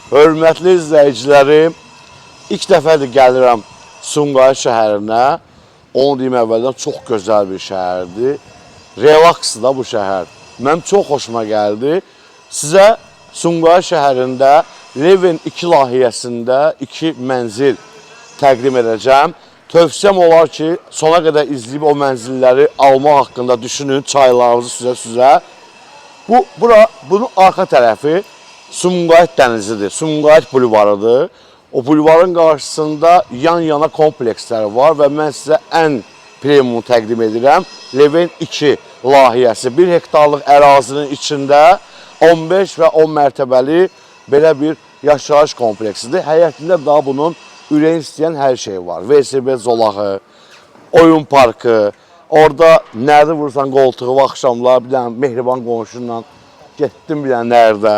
Hörmətli izləyicilərim, ilk dəfədir gəlirəm Sumqayıt şəhərinə. Onu deyim əvvəldən, çox gözəl bir şəhərdir. Relaksdır da bu şəhər. Mənim çox xoşuma gəldi. Sizə Sumqayıt şəhərində Leven 2 layihəsində 2 mənzil təqdim edəcəm. Tövsiyəm olar ki, sona qədər izləyib o mənzilləri almaq haqqında düşünün, çaylarınızı süzə-süzə. Bunun arxa tərəfi Sumqayıt dənizidir, Sumqayıt bulvarıdır. O bulvarın qarşısında yan-yana komplekslər var və mən sizə ən premiumu təqdim edirəm. Leven 2 layihəsi 1 hektarlıq ərazinin içində 15 və 10 mərtəbəli belə bir yaşayış kompleksidir. Həyətində daha bunun ürəyin istəyən hər şey var. VSB zolağı, oyun parkı, orada nərdə vursan qoltuğu və axşamlar bir dənə mehriban qonşunla getdim bir dənə nərdə.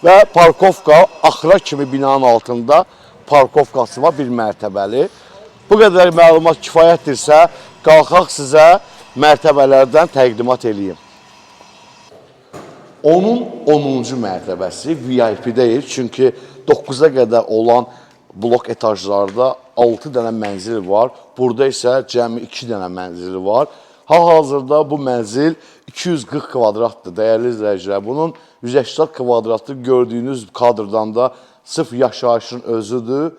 Və parkovka, axıra kimi binanın altında parkovkası var, 1 mərtəbəli. Bu qədər məlumat kifayətdirsə, qalxaq sizə mərtəbələrdən təqdimat edeyim. Onun 10-cu mərtəbəsi VIP deyil, çünki 9-a qədər olan blok etajlarda 6 dənə mənzil var. Burada isə cəmi 2 dənə mənzil var. Hal-hazırda bu mənzil 240 kvadratdır, dəyərli izləyicilər. Bunun 180 kvadratı gördüyünüz kadrdan da sırf yaşayışın özüdür.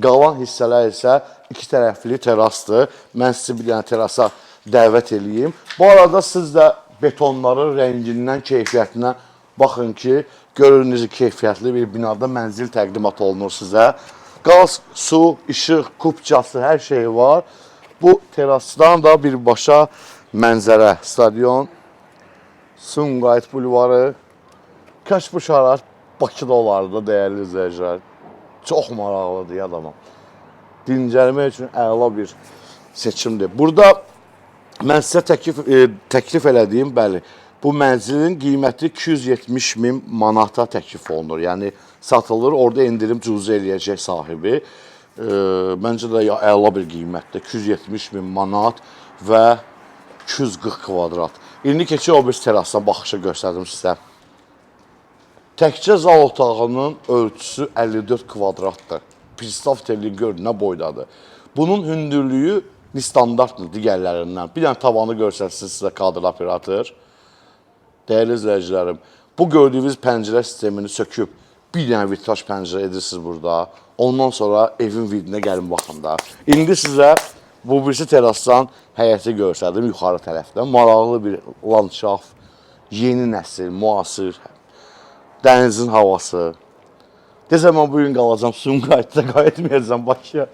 Qalan hissələr isə 2 tərəfli terasdır. Mən sizi bir dənə terasa dəvət edeyim. Bu arada siz də betonların rəngindən, keyfiyyətinə baxın ki, görün necə keyfiyyətli bir binada mənzil təqdimat olunur sizə. Qaz, su, işıq, kupçası, hər şey var. Bu terasdan da birbaşa mənzərə, stadion, Sumqayıt bulvarı. Kaç bu şərait Bakıda olardı, dəyərli izləyicilər. Çox maraqlıdır adamım. Dincəlmək üçün əla bir seçimdir. Burada mən sizə təklif elədiyim, bəli, bu mənzilin qiyməti 270 min manata təklif olunur. Yəni, satılır, orada indirim cüzə eləyəcək sahibi. Məncə də əla bir qiymətdir. 270 min manat və 240 kvadrat. İndi keçək o bir terasına baxışı göstərdim sizə. Təkcə zal otağının ölçüsü 54 kvadratdır. Pristav telini gör, nə boydadır. Bunun hündürlüyü standartdır digərlərindən. Bir dənə tavanı görsətsiniz sizə kadr operator. Dəyərli izləyicilərim, bu gördüyünüz pəncərə sistemini söküb bir dənə vitraj pəncərə edirsiniz burada. Ondan sonra evin vidinə gəlin baxın da. İndi sizə bu birisi terasdan həyəti görsədim yuxarı tərəfdən. Maraqlı bir landşaft, yeni nəsil, müasir, dənizin havası. Desəm, mən bugün qalacam Sumqayıtda, qayıtmayacam Bakıya.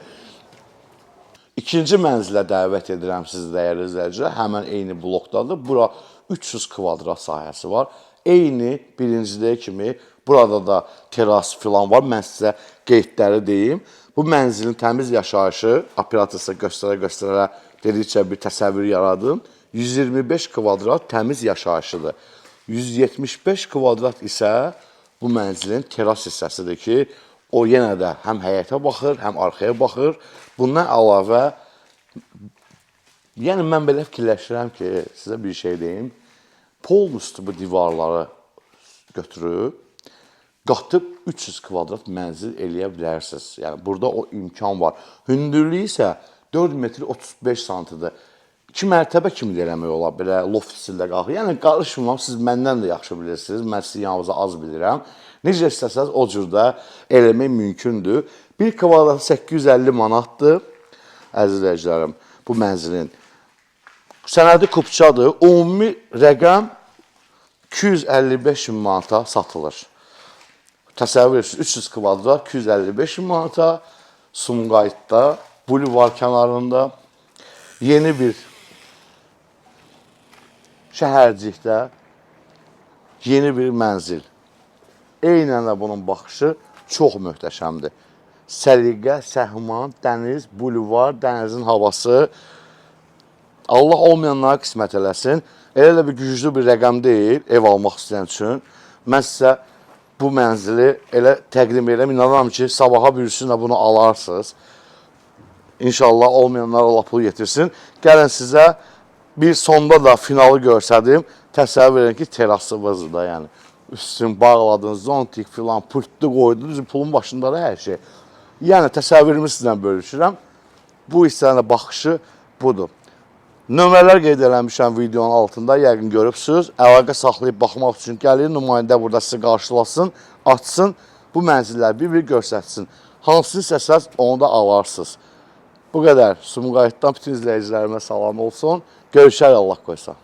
İkinci mənzilə dəvət edirəm sizi, dəyərli izləyicilər. Həmən eyni blokdadır. Bura 300 kvadrat sahəsi var. Eyni birincidə kimi burada da teras filan var. Mən sizə qeydləri deyim. Bu mənzilin təmiz yaşayışı, operatorsa göstərə-göstərə dedikcə bir təsəvvür yaradım. 125 kvadrat təmiz yaşayışıdır. 175 kvadrat isə bu mənzilin teras hissəsidir ki, o yenə də həm həyətə baxır, həm arxaya baxır. Bundan əlavə, yəni mən belə fikirləşirəm ki, sizə bir şey deyim, polüstü bu divarları götürüb, qatıb 300 kvadrat mənzil eləyə bilərsiniz. Yəni, burada o imkan var. Hündürlüyü isə 4 metr 35 santidir. 2 mərtəbə kimi eləmək olar, belə loft stildə qalxır. Yəni, qarışmam, siz məndən də yaxşı bilirsiniz, mən sizin yanınıza az bilirəm. Necə istəsəniz, o cürdə eləmək mümkündür. 1 kvadrat 850 manatdır, əziz izləyicilərim, bu mənzilin. Sənədi kupçadır, ümumi rəqəm 255 min manata satılır. Təsəvvür edirsiniz, 300 kvadrat 255 min manata Sumqayıtda, bulvar kənarında yeni bir şəhərcikdə yeni bir mənzil. Eynən də bunun baxışı çox möhtəşəmdir. Səliqə, səhman, dəniz, bulvar, dənizin havası. Allah olmayanlara qismət eləsin. Elə də bir güclü bir rəqəm deyil ev almaq istəyən üçün. Mən sizə bu mənzili elə təqdim edirəm. İnanıram ki, sabaha birisində bunu alarsınız. İnşallah olmayanlar Allah pulu getirsin. Gəlin sizə bir sonda da finalı görsədim. Təsəvvür edin ki, terasımızdır da, yəni. üstün bağladın, zontik filan, pultlu qoydun, pulun başında da hər şey. Yəni təsəvvürümü sizlə bölüşürəm. Bu hissənin baxışı budur. Nömrələr qeyd eləmişəm videonun altında, yəqin görübsünüz. Əlaqə saxlayıb baxmaq üçün gəlir, nümayəndə burada sizi qarşılasın, açsın, bu mənzilləri bir-bir göstərsin. Hansını istəsəz, onu da alarsınız. Bu qədər. Sumqayıtdan bütün izləyicilərimə salam olsun. Görüşər, Allah qoysa.